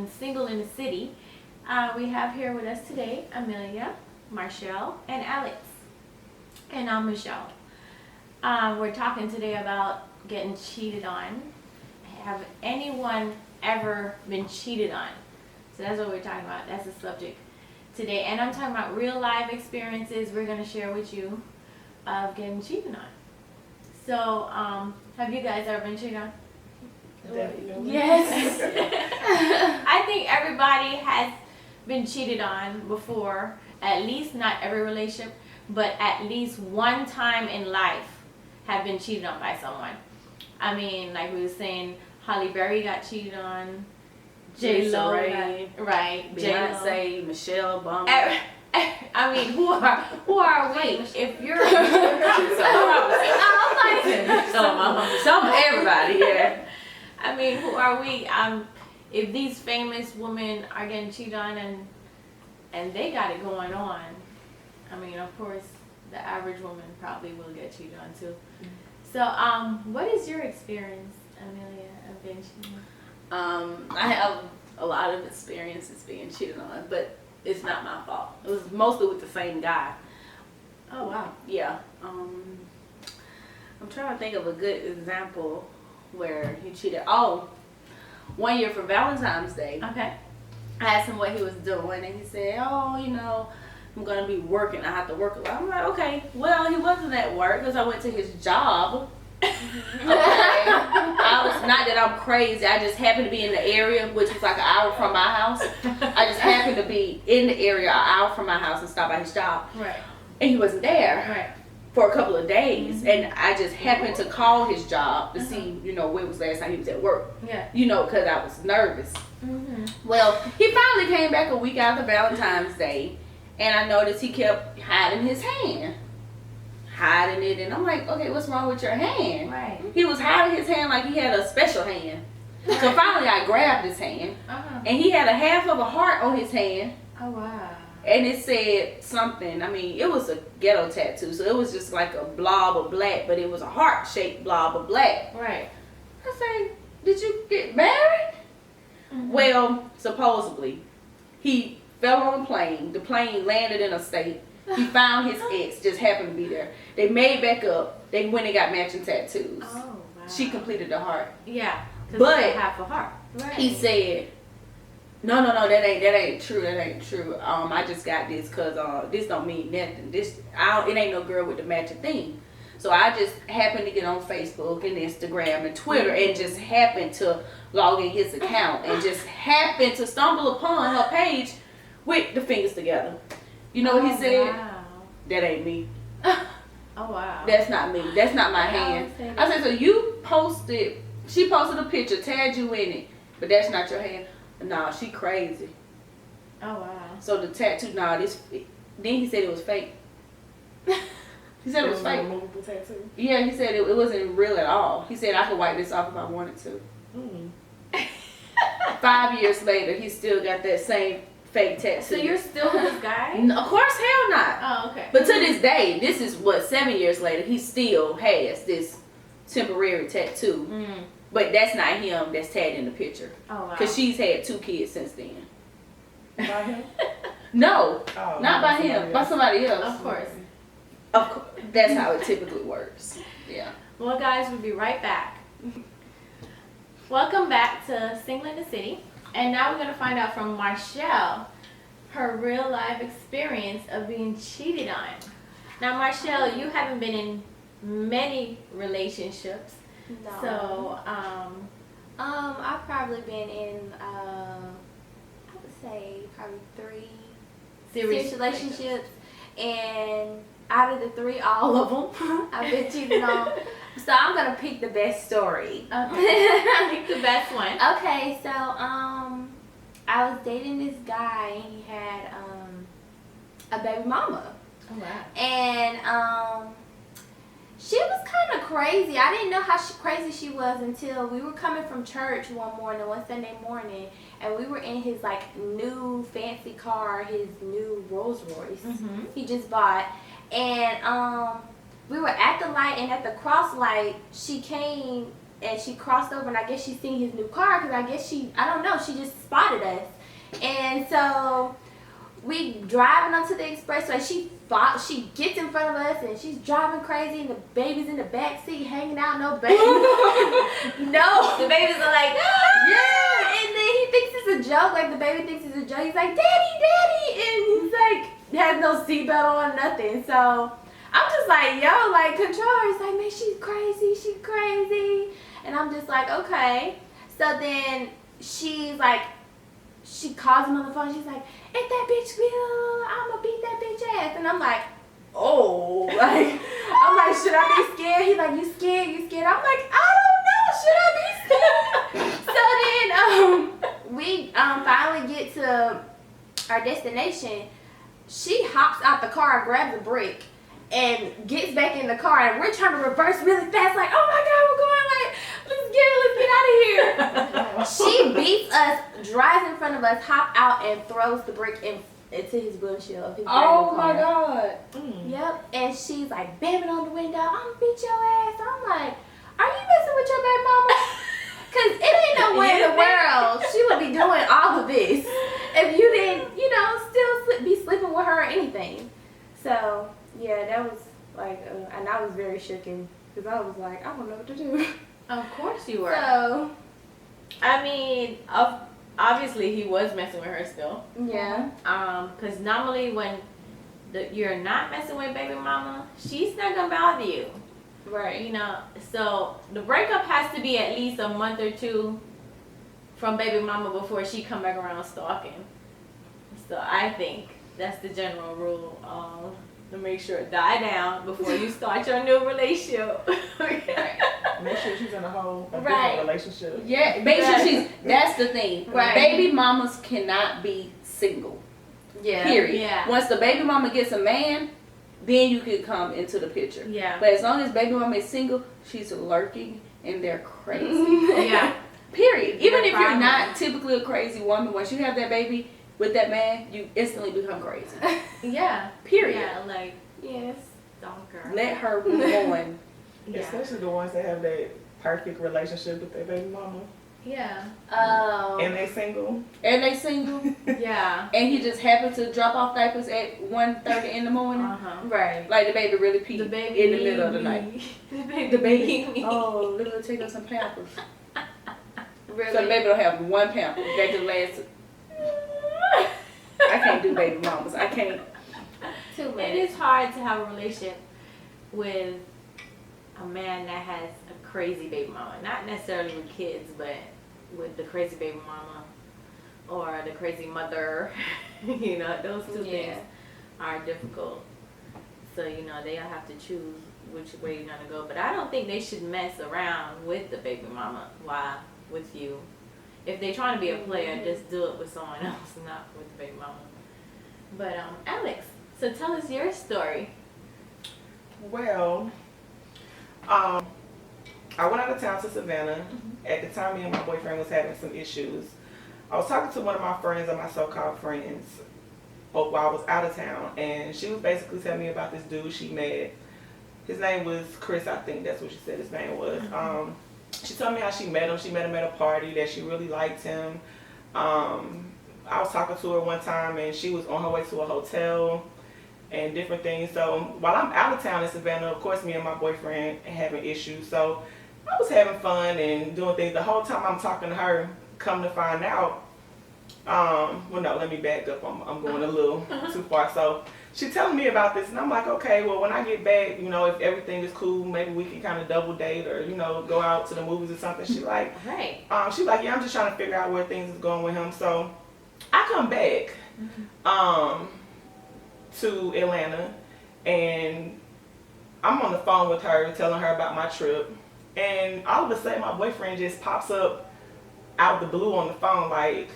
Single in the City. We have here with us today Amelia, Marchell, and Alex. And I'm Michelle. We're talking today about getting cheated on. Have anyone ever been cheated on? So that's what we're talking about. That's the subject today. And I'm talking about real life experiences we're going to share with you of getting cheated on. So, have you guys ever been cheated on? Definitely. Yes. I think everybody has been cheated on before. At least not every relationship, but at least one time in life have been cheated on by someone. I mean, like we were saying, Halle Berry got cheated on. J-Lo, right? Beyonce, Michelle Obama. I mean, who are we? If you're, some everybody, yeah. I mean, who are we? If these famous women are getting cheated on and they got it going on, I mean, of course, the average woman probably will get cheated on too. So, what is your experience, Amelia, of being cheated on? I have a lot of experiences being cheated on, but it's not my fault. It was mostly with the same guy. Oh, wow. Yeah. I'm trying to think of a good example where he cheated. Oh, one year for Valentine's Day, Okay. I asked him what he was doing, and he said, "Oh, I'm gonna be working. I have to work a lot." I'm like, "Okay." Well, he wasn't at work because I went to his job. Okay. I was not that I'm crazy. I just happened to be in the area, which is like an hour from my house. I just happened to be in the area an hour from my house and stop by his job. Right. And he wasn't there. Right. For a couple of days, and I just happened to call his job to see, when was the last time he was at work. Yeah. Because I was nervous. Mm-hmm. Well, he finally came back a week after Valentine's Day, and I noticed he kept hiding his hand. Hiding it, and I'm like, okay, what's wrong with your hand? Right. He was hiding his hand like he had a special hand. So finally I grabbed his hand, and he had a half of a heart on his hand. Oh, wow. And it said something. I mean, it was a ghetto tattoo, so it was just like a blob of black, but it was a heart-shaped blob of black. Right. I said, "Did you get married?" Mm-hmm. Well, supposedly, he fell on a plane. The plane landed in a state. He found his ex, just happened to be there. They made back up. They went and got matching tattoos. Oh, wow. She completed the heart. Yeah. But it's half a heart. Right. He said, No, that ain't true. That ain't true. I just got this because this don't mean nothing. It ain't no girl with the matching thing. So I just happened to get on Facebook and Instagram and Twitter and just happened to log in his account and just happened to stumble upon her page with the fingers together. You know what he said? Wow. That ain't me. Oh, wow. That's not me. That's not my hand. I said, so you posted, she posted a picture, tagged you in it, but that's not your hand. Nah, she crazy. Oh, wow. So the tattoo, then he said it was fake. He said it was fake. Removable tattoo. Yeah, he said it wasn't real at all. He said I could wipe this off if I wanted to. 5 years later, he still got that same fake tattoo. So you're still with this guy? Of course, hell not. Oh, okay. But to this day, this is 7 years later, he still has this temporary tattoo. Mm. But that's not him that's tagged in the picture. Oh, wow. Because she's had 2 kids since then. By him? No, Oh, not by him, by somebody else. Of course. Of course. That's how it typically works. Yeah. Well, guys, we'll be right back. Welcome back to Single in the City. And now we're going to find out from Marchell her real life experience of being cheated on. Now, Marchell, you haven't been in many relationships. No. So, I've probably been in, I would say probably 3 serious relationships, and out of the 3, all of them, I've been cheated on. So I'm gonna pick the best story. okay. Pick the best one. Okay, so I was dating this guy, and he had a baby mama. Oh, wow. And she was kind of crazy. I didn't know how crazy she was until we were coming from church one Sunday morning, and we were in his new fancy car, his new Rolls Royce he just bought, and we were at the light, and at the cross light, she came and she crossed over, and I guess she seen his new car, because I guess I don't know, she just spotted us. And so we driving onto the expressway. She gets in front of us, and she's driving crazy, and the baby's in the back seat hanging out. No baby. No. The babies are like, ah! Yeah. And then he thinks it's a joke. Like, the baby thinks it's a joke. He's like, Daddy, Daddy. And he's like, has no seatbelt on, nothing. So I'm just like, yo, like, control her. He's like, man, she's crazy. She's crazy. And I'm just like, okay. So then she's like, she calls him on the phone. She's like, if that bitch will, I'm gonna beat that bitch ass. And I'm like, oh, like, I'm like, should I be scared? He's like, you scared? You scared? I'm like, I don't know. Should I be scared? So then we finally get to our destination. She hops out the car and grabs a brick and gets back in the car, and we're trying to reverse really fast, like, oh my God, we're going, like, let's get out of here. She beats us, drives in front of us, hop out, and throws the brick into his windshield of his brand new car. my God. Yep, and she's like banging on the window, I'm gonna beat your ass. I'm like, are you messing with your baby mama? Because it ain't no way in the world she would be doing all of this if you didn't, still be sleeping with her or anything. So, yeah, that was like, and I was very shaken because I was like, I don't know what to do. Of course you were. So, I mean, obviously he was messing with her still. yeah. Because normally when you're not messing with baby mama, she's not gonna bother you. Right. So the breakup has to be at least a month or two from baby mama before she come back around stalking. So I think that's the general rule. To make sure it die down before you start your new relationship. Make sure she's in a whole Right. relationship. Yeah, make sure that's the thing. Right. Baby mamas cannot be single. Yeah. Period. Yeah. Once the baby mama gets a man, then you can come into the picture. Yeah. But as long as baby mama is single, she's lurking and they're crazy. Yeah. Period. Even if you're problem. not typically a crazy woman, once you have that baby with that man, you instantly become crazy. Yeah. Period. Yeah, like, Yes. stalker. Let her move on. Yeah. Especially the ones that have that perfect relationship with their baby mama. Yeah. And they single. And they single. Yeah. And he just happened to drop off diapers at 1:30 in the morning. Right. Like the baby really peed The baby in the middle of the night. The baby. Oh, little take us some Pampers. Really. So the baby don't have one pamper. That just lasts. I can't do baby mamas. I can't. Too It many. is hard to have a relationship with a man that has a crazy baby mama. Not necessarily with kids, but with the crazy baby mama or the crazy mother. Those two things are difficult. So, they'll have to choose which way you're going to go. But I don't think they should mess around with the baby mama while with you. If they're trying to be a player, just do it with someone else, not with the baby mama. But, Alex, so tell us your story. Well, I went out of town to Savannah. At the time, me and my boyfriend was having some issues. I was talking to one of my friends, or my so-called friends, while I was out of town, and she was basically telling me about this dude she met. His name was Chris, I think that's what she said his name was. She told me how she met him. She met him at a party, that she really liked him. I was talking to her one time, and she was on her way to a hotel and different things. So while I'm out of town in Savannah, of course, me and my boyfriend having issues. So I was having fun and doing things. The whole time I'm talking to her, come to find out, well, no, let me back up. I'm going a little too far. So she telling me about this, and I'm like, okay, well, when I get back, if everything is cool, maybe we can kind of double date or, go out to the movies or something. She like, Right. she's like, yeah, I'm just trying to figure out where things is going with him. So I come back to Atlanta, and I'm on the phone with her telling her about my trip, and all of a sudden my boyfriend just pops up out of the blue on the phone. Like,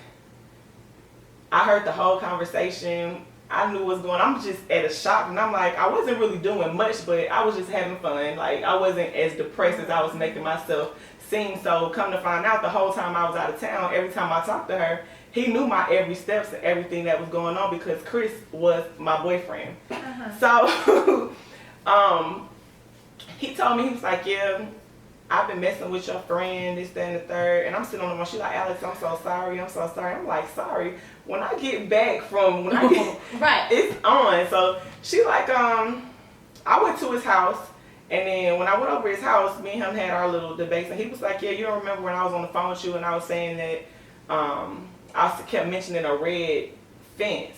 I heard the whole conversation. I knew what was going on. I'm just at a shock, and I'm like, I wasn't really doing much, but I was just having fun. Like, I wasn't as depressed as I was making myself seem. So come to find out, the whole time I was out of town, every time I talked to her, he knew my every steps and everything that was going on, because Chris was my boyfriend. So he told me, he was like, yeah, I've been messing with your friend, this, that, and the third. And I'm sitting on the phone. She's like, Alex, I'm so sorry. I'm like, sorry. When I get back from, Right. it's on. So she like, I went to his house. And then when I went over his house, me and him had our little debates. And he was like, yeah, you don't remember when I was on the phone with you and I was saying that I kept mentioning a red fence.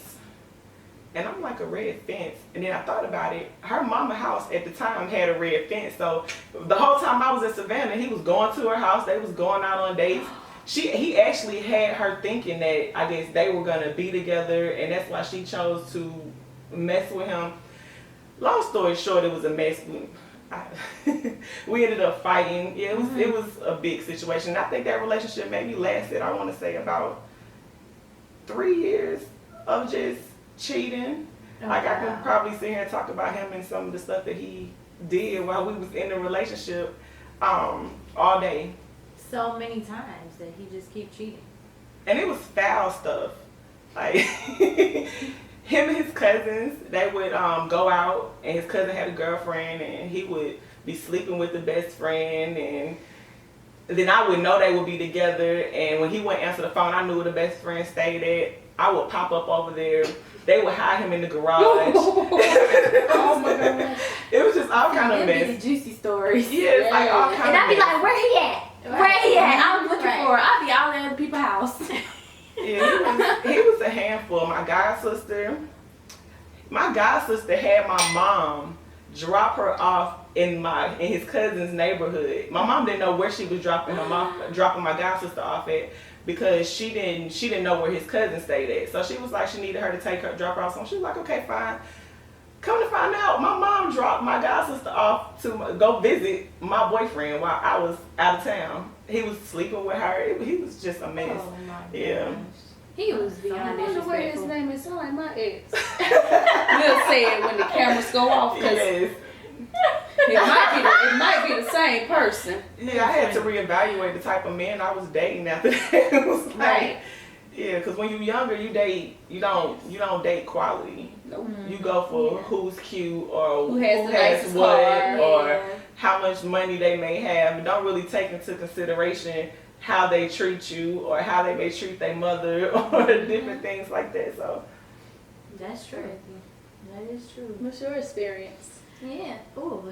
And I'm like, a red fence? And then I thought about it. Her mama house at the time had a red fence. So the whole time I was in Savannah, he was going to her house. They was going out on dates. He actually had her thinking that I guess they were going to be together. And that's why she chose to mess with him. Long story short, it was a mess. We ended up fighting. Yeah, it was a big situation. I think that relationship maybe lasted, I want to say, about 3 years of just cheating. Like I could probably sit here and talk about him and some of the stuff that he did while we was in the relationship all day. So many times that he just keep cheating. And it was foul stuff. Like him and his cousins, they would go out and his cousin had a girlfriend and he would be sleeping with the best friend and then I would know they would be together and when he wouldn't answer the phone, I knew where the best friend stayed at. I would pop up over there. They would hide him in the garage. Oh my God. It was just all kind of mess. The juicy stories. Yeah, it's like all kind of And I'd be mess. like, where he at? Where he at? I'm looking Right. for him. I'd be all in the people's house. Yeah, he was a handful. My god sister had my mom drop her off in his cousin's neighborhood. My mom didn't know where she was dropping my god sister off at because she didn't know where his cousin stayed at. So she was like, she needed her to drop her off. So she was like, okay, fine. Come to find out, my mom dropped my god sister off to go visit my boyfriend while I was out of town. He was sleeping with her. He was just a mess. Oh my Yeah. gosh. He was I beyond wonder where his disrespectful. name is. Sound like my ex. We'll say it when the cameras go off because Yes. it might be the same person. Yeah, I had to reevaluate the type of men I was dating after that. It was like, Right. yeah, because when you're younger, you don't date quality. Nope. You go for who's cute or Who has the nicest what car, or yeah. how much money they may have. And don't really take into consideration how they treat you or how they may treat their mother or different things like that. So That's true. That is true. What's your experience? Yeah. Ooh,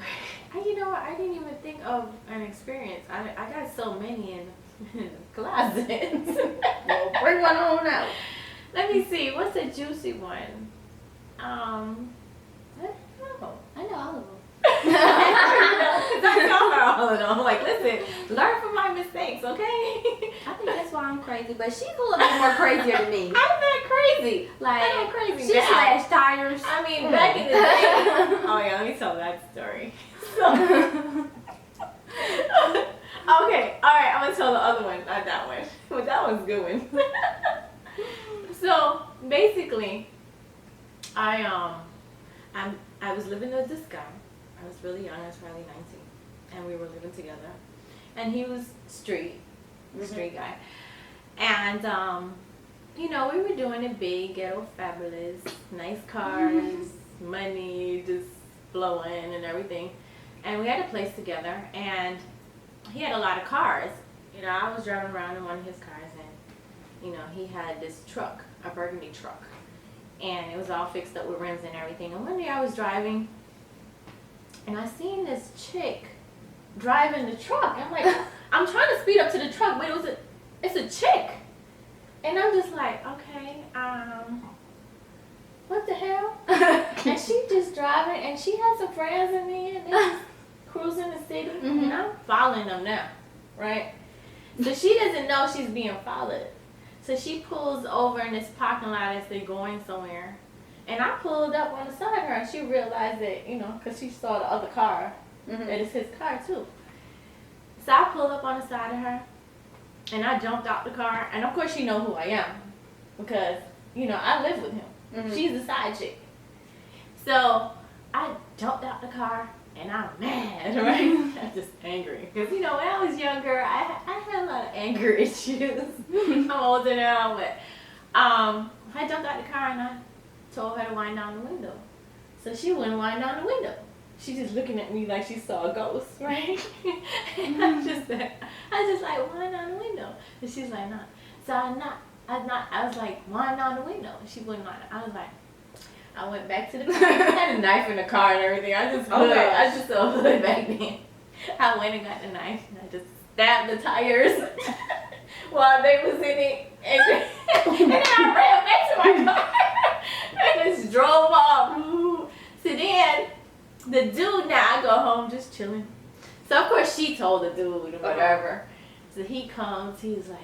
you know what? I didn't even think of an experience. I got so many in the closet. Well, bring one on out. Let me see. What's a juicy one? I don't know. I know all of them. I told her all of them. I'm like, listen, learn from my mistakes, okay? I think that's why I'm crazy, but she's a little bit more crazier than me. I'm not crazy. Like, I'm not crazy she now. slashed tires. I mean, back in the day. Oh yeah, let me tell that story. Okay, all right. I'm gonna tell the other one, not that one, but that one's a good one. So basically, I was living with this guy. I was really young. I was probably 19, and we were living together. And he was street guy, and you know, we were doing it big, ghetto, fabulous, nice cars, money just flowing and everything. And we had a place together, and he had a lot of cars. You know, I was driving around in one of his cars, and you know, he had this truck, a burgundy truck, and it was all fixed up with rims and everything. And one day I was driving, and I seen this chick driving the truck. I'm like, I'm trying to speed up to the truck, but it's a chick. And I'm just like, okay, what the hell? And she just driving, and she had some friends in me, and they just cruising the city, and I'm following them now, right? So she doesn't know she's being followed. So she pulls over in this parking lot as they're going somewhere. And I pulled up on the side of her, and she realized that, you know, because she saw the other car, that it's his car too. So I pulled up on the side of her, and I jumped out the car. And of course she know who I am, because, you know, I live with him. She's the side chick. So I jumped out the car, and I'm mad, right? I'm just angry. Because, you know, when I was younger, I had a lot of anger issues. I'm older now, but I jumped out the car, and I told her to wind down the window. So she wouldn't wind down the window. She just looking at me like she saw a ghost, right? And I just like, wine on the window. And she's like, nah. So I was like, wine on the window. And she wouldn't mind. I was like, I went back to the car. I had a knife in the car and everything. I just saw hood back then. I went and got the knife and I just stabbed the tires while they was in it. And then I ran back to my car and just drove off. So then the dude, now I go home just chilling. So of course she told the dude or whatever. So he comes, he's like,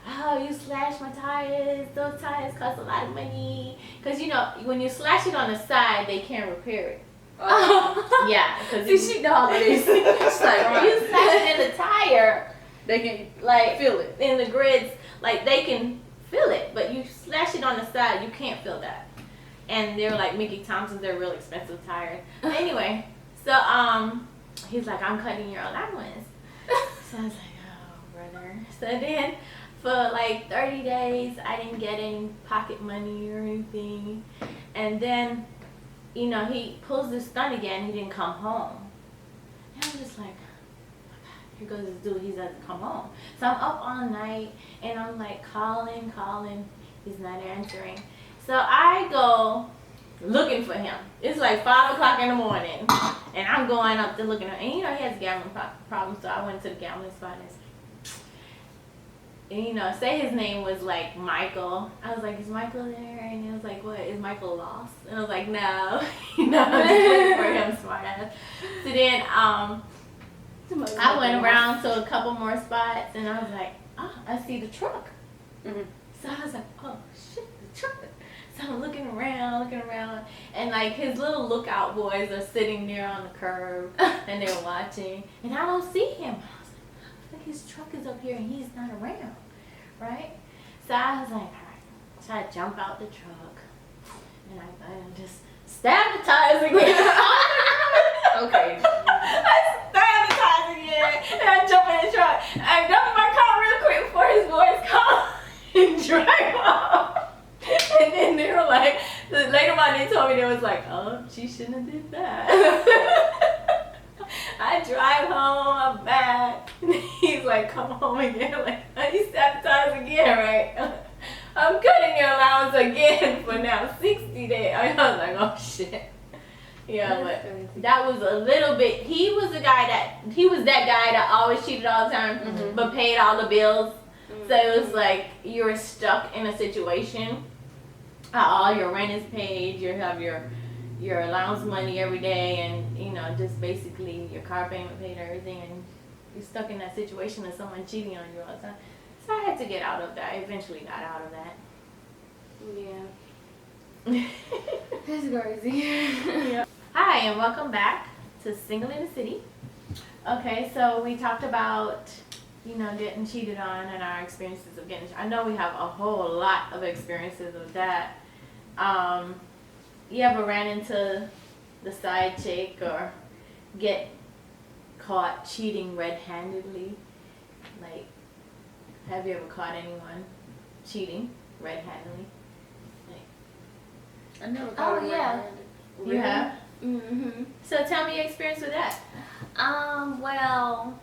oh, you slashed my tires. Those tires cost a lot of money. Because, you know, when you slash it on the side, they can't repair it. Yeah. Because she know all of this. She's like, when you slash it in the tire, they can like feel it. In the grids, like they can feel it. But you slash it on the side, you can't feel that. And they're like Mickey Thompson's, they're real expensive tires. Anyway, so he's like, I'm cutting your allowance. So I was like, oh, brother. So then for like 30 days, I didn't get any pocket money or anything. And then, you know, he pulls this stunt again. He didn't come home. And I'm just like, oh my God, here goes this dude. He doesn't come home. So I'm up all night and I'm like calling. He's not answering. So I go looking for him. It's like 5 o'clock in the morning. And I'm going up to looking at him. And you know, he has gambling problems. So I went to the gambling spot and and, you know, say his name was like Michael. I was like, is Michael there? And he was like, what? Is Michael lost? And I was like, no. You know, I'm just looking for him, smart ass. So then I went around to a couple more spots and I was like, oh, I see the truck. Mm-hmm. So I was like, oh shit, the truck. So I'm looking around, and like his little lookout boys are sitting there on the curb and they're watching, and I don't see him. I think his truck is up here and he's not around, right? So I was like, all right. So I jump out the truck and I just stab the tires again. Okay. I stab the tires again and I jump in the truck. I jump in my car real quick before his boys come and drive off. And then they were like, later on they told me, they was like, oh, she shouldn't have did that. I drive home, I'm back. And he's like, come home again. I'm like, oh, you sabotaged again, right? I'm cutting your allowance again for now 60 days. I was like, oh shit. Yeah, but that was a little bit, he was that guy that always cheated all the time, Mm-hmm. but paid all the bills. So it was like you were stuck in a situation. All your rent is paid. You have your allowance money every day, and you know, just basically your car payment paid, everything, and you're stuck in that situation of someone cheating on you all the time. So I had to get out of that. I eventually got out of that. Yeah. That's crazy. Yeah. Hi, and welcome back to Single in the City. Okay, so we talked about, you know, getting cheated on and our experiences of getting. I know we have a whole lot of experiences of that. You ever ran into the side chick or get caught cheating red-handedly? Like, have you ever caught anyone cheating red-handedly? Like, I never caught Oh, yeah. you have? Mm-hmm. So tell me your experience with that. Well,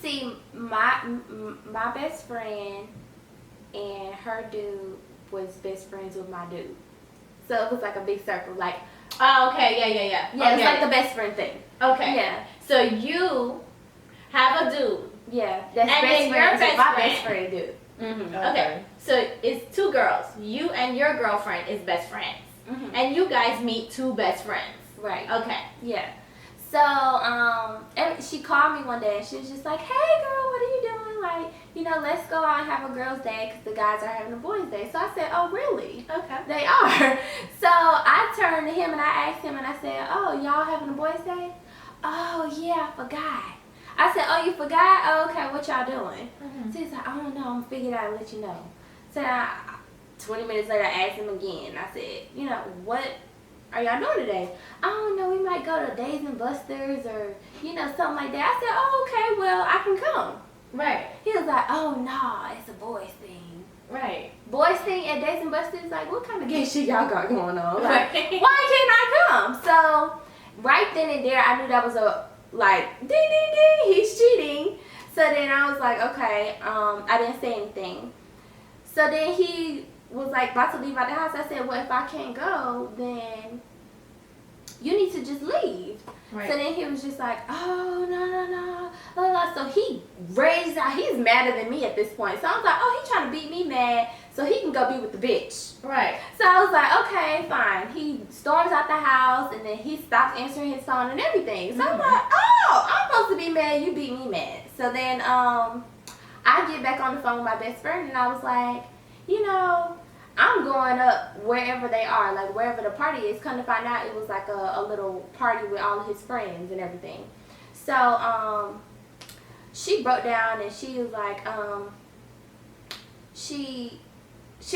see, my best friend and her dude was best friends with my dude. So it was like a big circle, like, Oh, okay, yeah. yeah, Okay. it's like the best friend thing. Okay. Yeah, So you have a dude. yeah, that's And best then your friends with best my friend. best friend dude. Mm-hmm. Okay. So it's two girls. You and your girlfriend is best friends. Mm-hmm. And you guys meet two best friends. Right. Okay. Yeah. So, and she called me one day and she was just like, hey girl, what are you doing? Like, you know, let's go out and have a girls' day because the guys are having a boys' day. So I said, oh, really? Okay. They are. So I turned to him and I asked him and I said, oh, y'all having a boys' day? Oh, yeah, I forgot. I said, oh, you forgot? Oh, okay, what y'all doing? Mm-hmm. So he's like, I don't know, I'm going to figure it out and let you know. So 20 minutes later, I asked him again. I said, you know, what are y'all doing today? I don't know, we might go to Days and Busters or, you know, something like that. I said, oh, okay, well, I can come. Right. He was like, oh, no, it's a boys thing. Right. Boys thing at Days and Busters, like, what kind of gay shit y'all got going on? Like, Right. why can't I come? So right then and there, I knew that was a, like, ding, ding, ding, he's cheating. So then I was like, okay, I didn't say anything. So then he was like about to leave out the house. I said, well, if I can't go, then you need to just leave. Right. So then he was just like, oh, no. Blah, blah. So he raised out. He's madder than me at this point. So I was like, oh, he's trying to beat me mad so he can go be with the bitch. Right. So I was like, okay, fine. He storms out the house and then he stops answering his phone and everything. So I'm like, oh, I'm supposed to be mad. You beat me mad. So then I get back on the phone with my best friend and I was like, you know, I'm going up wherever they are, like wherever the party is. Come to find out, it was like a little party with all of his friends and everything. So she broke down and she was like, she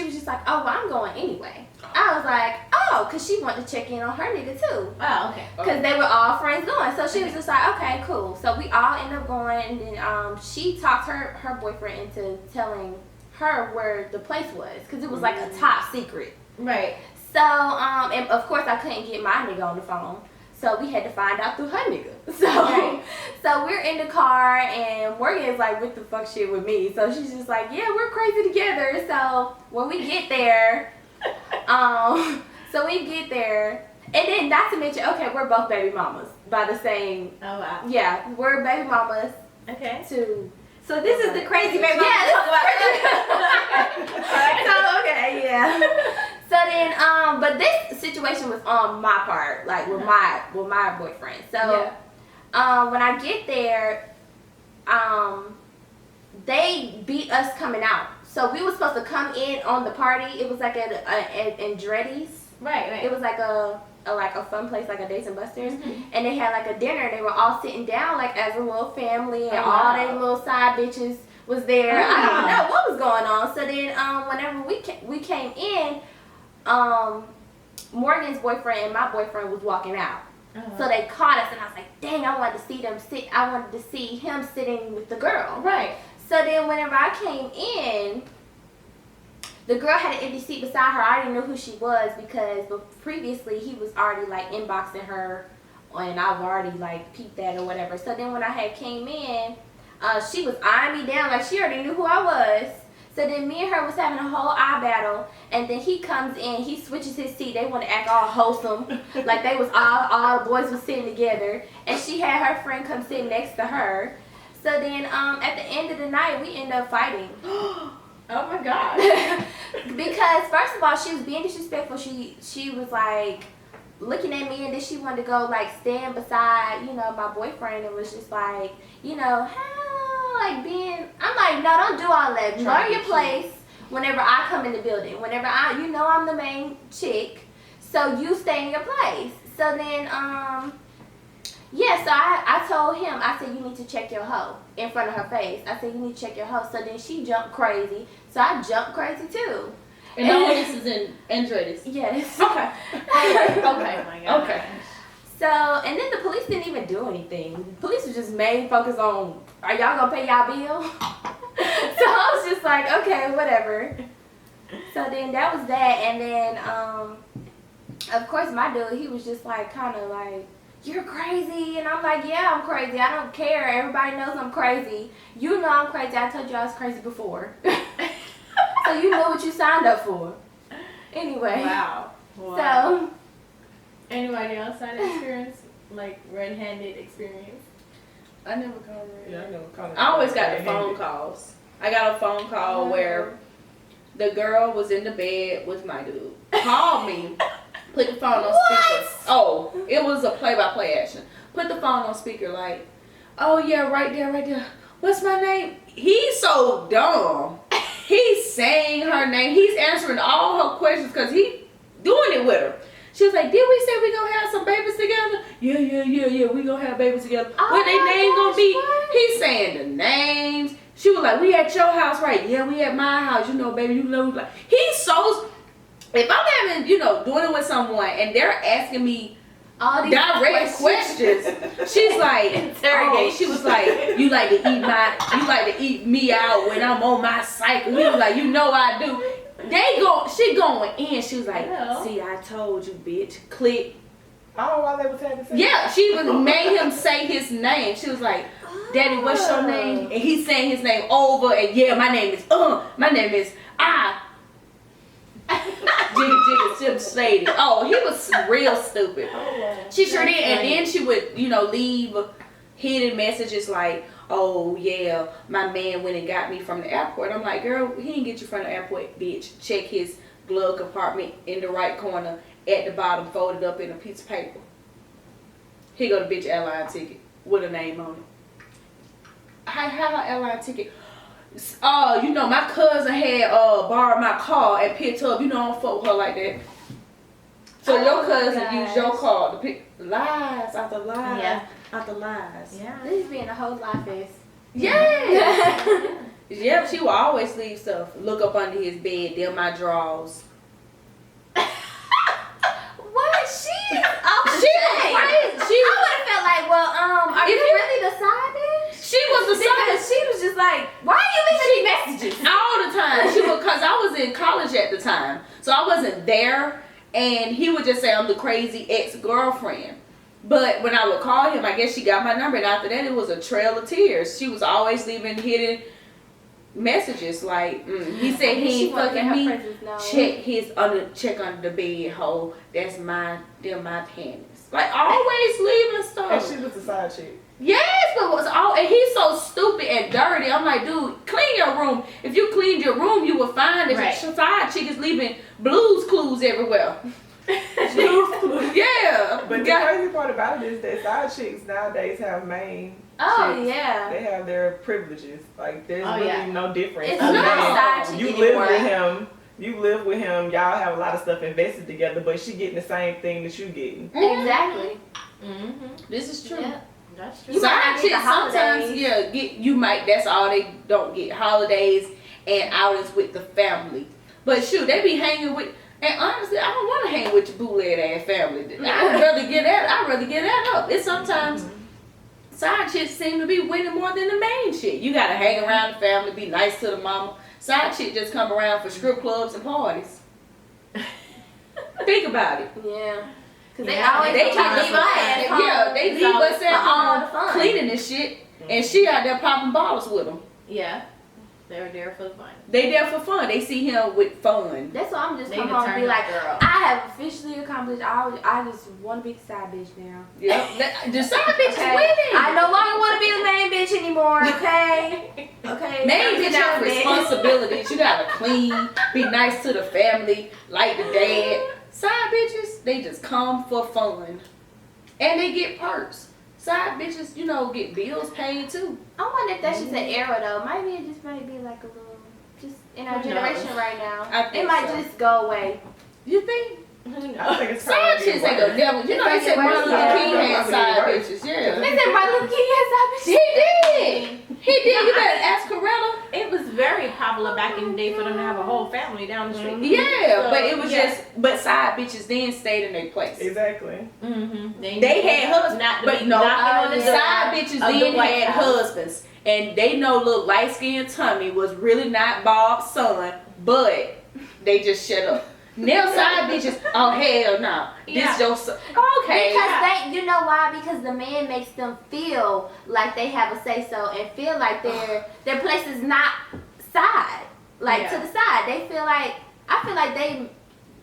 was just like, oh, well, I'm going anyway. I was like, oh, because she wanted to check in on her nigga too. Oh, okay. Because they were all friends going. So she was just like, okay, cool. So we all ended up going and then she talked her boyfriend into telling her where the place was because it was like a top secret. Right. So and of course I couldn't get my nigga on the phone, so we had to find out through her nigga. So Right. so we're in the car and Morgan's like, what the fuck shit with me? So she's just like, yeah, we're crazy together. So when we get there, so we get there and then not to mention, okay, we're both baby mamas by the same. Oh wow. Yeah, we're baby mamas Okay. to. So this is the crazy baby. Yeah, talk this about. So okay, yeah. So then, but this situation was on my part, like with my boyfriend. So, when I get there, they beat us coming out. So we were supposed to come in on the party. It was like at Andretti's. Right. It was like a fun place, like a Dave and Buster's, and they had like a dinner. They were all sitting down like as a little family, and all their little side bitches was there. I don't know what was going on. So then, whenever we came in, Morgan's boyfriend and my boyfriend was walking out. So they caught us, and I was like, dang, I wanted to see them sit. I wanted to see him sitting with the girl. Right. So then, whenever I came in, the girl had an empty seat beside her. I already knew who she was because previously he was already like inboxing her and I've already like peeped that or whatever. So then when I had came in, she was eyeing me down like she already knew who I was. So then me and her was having a whole eye battle, and then he comes in, he switches his seat. They want to act all wholesome, like they was all the boys was sitting together, and she had her friend come sit next to her. So then at the end of the night, we ended up fighting. Oh my god. Because first of all, she was being disrespectful. She was like looking at me, and then she wanted to go like stand beside, you know, my boyfriend, and was just like, you know, how like being. I'm like, no, don't do all that. Learn your place. Whenever I come in the building, whenever you know, I'm the main chick, so you stay in your place. So then, yeah, so I told him, I said, you need to check your hoe in front of her face. I said, you need to check your hoe. So then she jumped crazy. So I jumped crazy too. And all this is in Andretti's. Yes. Okay. Okay. Oh my god. Okay. So, and then the police didn't even do anything. The police was just main focus on, are y'all gonna pay y'all bill? So I was just like, okay, whatever. So then that was that. And then, of course, my dude, he was just like, kind of like, you're crazy. And I'm like, yeah, I'm crazy. I don't care. Everybody knows I'm crazy. You know I'm crazy. I told you I was crazy before. So you know what you signed up for. Anyway. Wow. So. Anybody else had experience, like red-handed experience? I never called her. Yeah, I know. I always got the phone calls. I got a phone call where the girl was in the bed with my dude. Called me, put the phone on speaker. Oh, it was a play-by-play action. Put the phone on speaker like, oh yeah, right there. What's my name? He's so dumb. He's saying her name. He's answering all her questions because he doing it with her. She was like, did we say we gonna have some babies together? Yeah, we gonna have babies together. Oh What their name gonna be? what? He's saying the names. She was like, we at your house, right? Yeah, we at my house. You know, baby, you know. Like, he's so, if I'm having, you know, doing it with someone and they're asking me All these direct questions, she's like, oh, she was like, you like to eat me out when I'm on my cycle. He was like, you know I do. She going in. She was like, Hello. see, I told you, bitch. Click. Oh, while they was having sex? Yeah, she was made him say his name. She was like, Daddy, what's your name? And he's saying his name over, and yeah, my name is I. Jigga Sade. Oh, he was real stupid. She sure did. And then she would, leave hidden messages like, oh yeah, my man went and got me from the airport. I'm like, girl, he didn't get you from the airport, bitch. Check his glove compartment in the right corner at the bottom, folded up in a piece of paper. Here go the bitch airline ticket with a name on it. How her airline ticket? My cousin had borrowed my car and picked her up. I don't fuck with her like that. So your cousin used your car to pick lies after lies after lies. Yeah. This is being a whole life is. Yeah. Yep, she will always leave stuff. Look up under his bed, them my drawers. What? She is She I would have felt like, well, are you really the side bitch? She was the Because she was just like, why are you leaving me messages? all the time. She was, cause I was in college at the time, so I wasn't there, and he would just say I'm the crazy ex-girlfriend. But when I would call him, I guess she got my number, and after that, it was a trail of tears. She was always leaving hidden messages like, he said he ain't fucking me. Check under the bed hole. That's them my panties. Like always leaving stuff. And she was the side chick. Yes, but and he's so stupid and dirty. I'm like, dude, clean your room. If you cleaned your room, you would find that your side chick is leaving Blue's Clues everywhere. Yeah. But the crazy part about it is that side chicks nowadays have main chicks. Yeah. They have their privileges. Like there's really no difference. It's I mean, not side chick you anymore. live with him, y'all have a lot of stuff invested together, but she getting the same thing that you getting. Exactly. Mm-hmm. This is true. Yeah. That's true. You might Side not get chicks the holidays. sometimes, that's all they don't get, holidays and outings with the family. But shoot, they be hanging with, and honestly, I don't want to hang with your bootleg ass family. I'd rather get that up. It's sometimes side chicks seem to be winning more than the main chick. You gotta hang around the family, be nice to the mama. Side chick just come around for strip clubs and parties. Think about it. Yeah. Cause Yeah, they always They try to leave our ass home. Yeah, they leave us at all the home fun. cleaning this shit, and she out there popping bottles with them. Yeah. They were there for the fun. They there for fun. They see him with fun. That's why I'm just They come the home and be turn-up like, girl. I have officially accomplished. I just want to be the side bitch now. Yep. The side bitch is Okay. winning. I no longer want to be the main bitch anymore. Okay. Okay. Main bitch have Now, bitch. responsibilities. You gotta clean, be nice to the family, like the dad. Side bitches, they just come for fun, and they get perks. Side bitches, get bills paid too. I wonder if that's just an era though. Maybe it just might be like a little, just in our Who generation knows? right now. I think It might so. just go away. You think? I think it's Side probably chicks ain't gonna never. They said Martin Luther King had side bitches. Yeah. They said Martin Luther King has side bitches. He did. You better ask Coretta. It was very popular back in the day for them to have a whole family down the street. Yeah, So, but it was yeah. but side bitches then stayed in their place. Exactly. Mm-hmm. They had husbands, Not to but be no, knocking on the door side bitches of the then White had House. husbands, and they know little light skinned Tommy was really not Bob's son, but they just shut up. Now side bitches, oh hell no, Yeah. this your son. Okay, Because you know why? Because the man makes them feel like they have a say so and feel like their place is not side, like to Yeah. the side. They feel like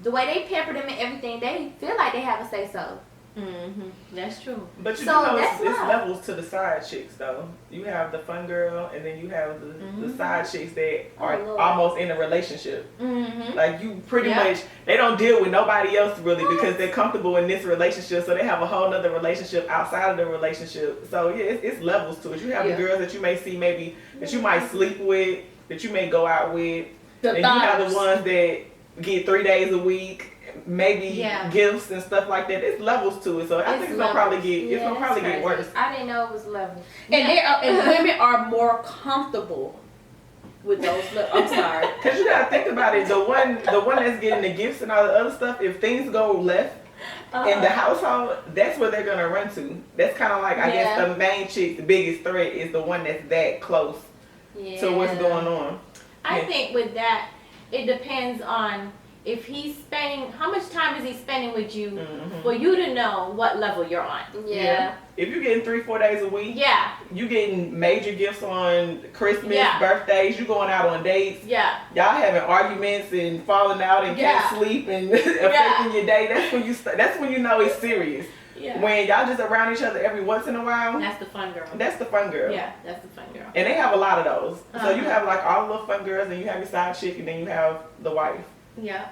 the way they pamper them and everything, they feel like they have a say so. Mm-hmm. That's true. But you So do know that's it's why. levels to the side chicks though. You have the fun girl, and then you have the side chicks that are Lord. almost in a relationship. Mm-hmm. Like you pretty Yeah. much, they don't deal with nobody else really because they're comfortable in this relationship, so they have a whole nother relationship outside of the relationship. So yeah, it's levels to it. You have Yeah. the girls that you may see maybe that you might sleep with, that you may go out with, the and you have thoughts. the ones that get 3 days a week, maybe Yeah. gifts and stuff like that. It's levels to it, so I think it's gonna probably get that's worse. crazy. I didn't know it was levels. And women are more comfortable with those. I'm sorry. Cause you gotta think about it. The one that's getting the gifts and all the other stuff. If things go left in the household, that's where they're gonna run to. That's kind of like I guess the main chick. The biggest threat is the one that's that close to what's going on. I Yeah. think with that, it depends on if he's spending, how much time is he spending with you Mhm. for you to know what level you're on? Yeah. If you're getting 3-4 days a week, Yeah, you getting major gifts on Christmas, Yeah. birthdays, you going out on dates, yeah, y'all having arguments and falling out and Yeah. can't sleep and affecting your day. That's when you know it's serious. yeah. When y'all just around each other every once in a while, That's the fun girl. that's the fun girl. Yeah, that's the fun girl. And they have a lot of those. So you Uh-huh. have like all the little fun girls, and you have your side chick, and then you have the wife. Yeah.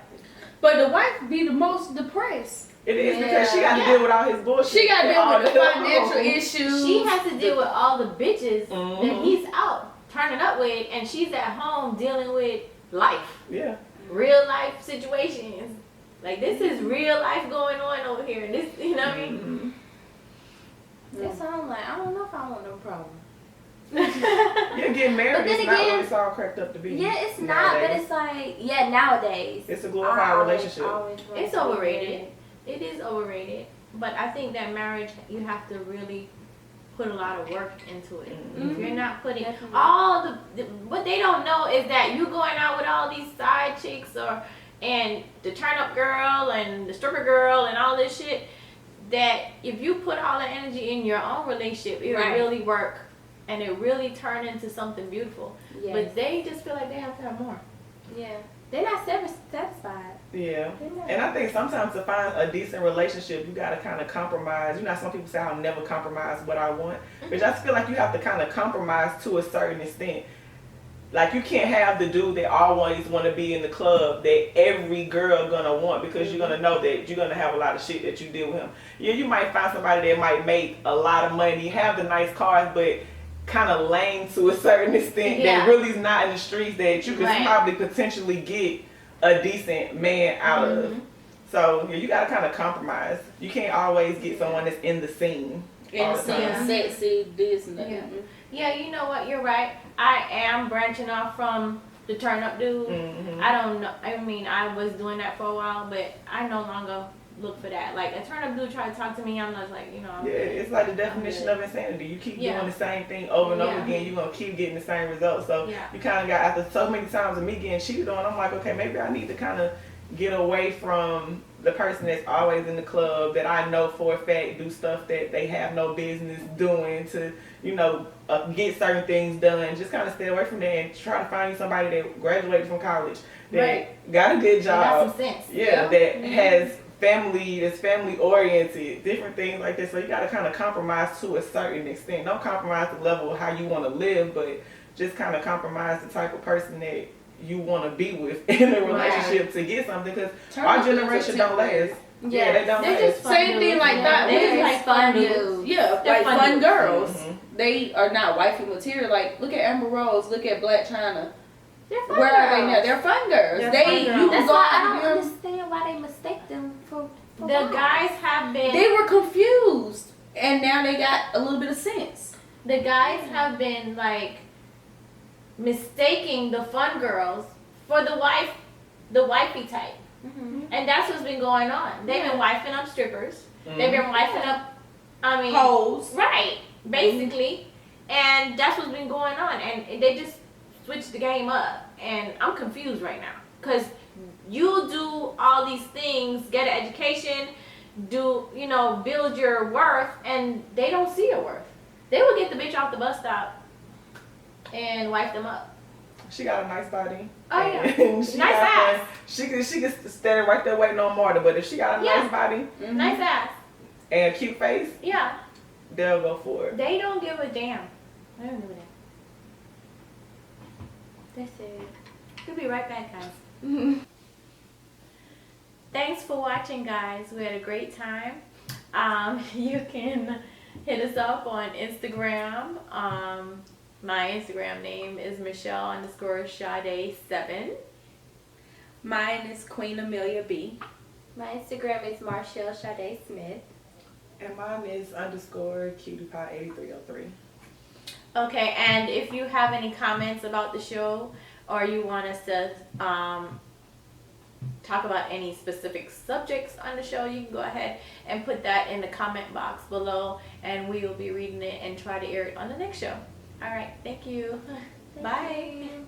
But the wife be the most depressed. It is because she got to Yeah. deal with all his bullshit. She got to and deal all with the the- financial issues. She has to deal with all the bitches that Mhm. he's out turning up with, and she's at home dealing with life, Yeah. real life situations. Like, this is real life going on over here. This, you know what I mean? Mhm. That's why I'm like, I don't know if I want no problem. Yeah, getting married But then is not again- what it's all cracked up to be. Yeah, it's not, but nowadays. it's like, yeah, nowadays. It's a glorified relationship. It's overrated. It is overrated, but I think that marriage, you have to really put a lot of work into it. Mhm. If you're not putting Definitely. all what they don't know is that you going out with all these side chicks and the turn up girl and the stripper girl and all this shit, that if you put all the energy in your own relationship, it'll Right. really work and it really turn into something beautiful. Yes. But they just feel like they have to have more. Yeah. They're not satisfied. Yeah. They're not. And I think sometimes to find a decent relationship, you got to kind of compromise. You know, some people say, I'll never compromise what I want. But I just feel like you have to kind of compromise to a certain extent. Like, you can't have the dude that always want to be in the club that every girl gonna want, because you're gonna know that you're gonna have a lot of shit that you deal with him. Yeah, you might find somebody that might make a lot of money, have the nice cars, but kind of lame to a certain extent, Yeah. that really is not in the streets, that you could Right. probably potentially get a decent man out of. Mhm. So yeah, you gotta kind of compromise. You can't always get someone that's in the scene all the Innocent, time. sexy, this and that. Yeah. Yeah, you know what? You're right. I am branching off from the turn up dude. Mhm. I don't know. I mean, I was doing that for a while, but I no longer look for that. Like, a turn up dude tried to talk to me, I'm just like, Yeah, it's like the definition of insanity. You keep Yeah. doing the same thing over and over Yeah. again, you're gonna keep getting the same results. So Yeah. you kind of got, after so many times of me getting cheated on, I'm like, okay, maybe I need to kind of get away from the person that's always in the club, that I know for a fact do stuff that they have no business doing, to, you know, get certain things done. Just kind of stay away from that and try to find you somebody that graduated from college, that Right. got a good They got job, some sense. yeah, that Mhm. has family, that's family oriented, different things like that. So you got to kind of compromise to a certain extent. Don't compromise the level of how you want to live, but just kind of compromise the type of person that you want to be with in a relationship to get something, because our generation don't last. Yeah, they don't They're last. just fun Same thing dudes. like that. They're They're just like fun dudes. Yeah, They're like fun fun dudes. girls. Mhm. They are not wifey material. Like, look at Amber Rose, look at Black China. They're fun Where are they girls. now? They're fun girls. They're They fun you girls. can That's go why out I and don't them. understand why they mistake them for The wives. guys have been They were confused, and now they got a little bit of sense. the guys have been like mistaking the fun girls for the wifey type. Mhm. And that's what's been going on. They've been wifing up strippers. Mhm. They've been wifing up, I mean, Hoes. right, basically. And that's what's been going on. And they just switched the game up. And I'm confused right now. Because you do all these things, get an education, build your worth, and they don't see your worth. They will get the bitch off the bus stop and wife them up. She got a nice body. Oh, yeah. And she Nice got ass. fun. She can stand right there waiting on Marta. But if she got a Yeah. nice body Mhm. Nice ass. and a cute face, Yeah. they'll go for it. They don't give a damn. They don't give a damn. That's it. We'll be right back, guys. Thanks for watching, guys. We had a great time. You can hit us up on Instagram. My Instagram name is Michelle_Sade7. Mine is Queen Amelia B. My Instagram is Marchell Sade Smith. And mine is _cutie8303. Okay, and if you have any comments about the show, or you want us to talk about any specific subjects on the show, you can go ahead and put that in the comment box below, and we will be reading it and try to air it on the next show. All right, thank you. Bye. Thank you.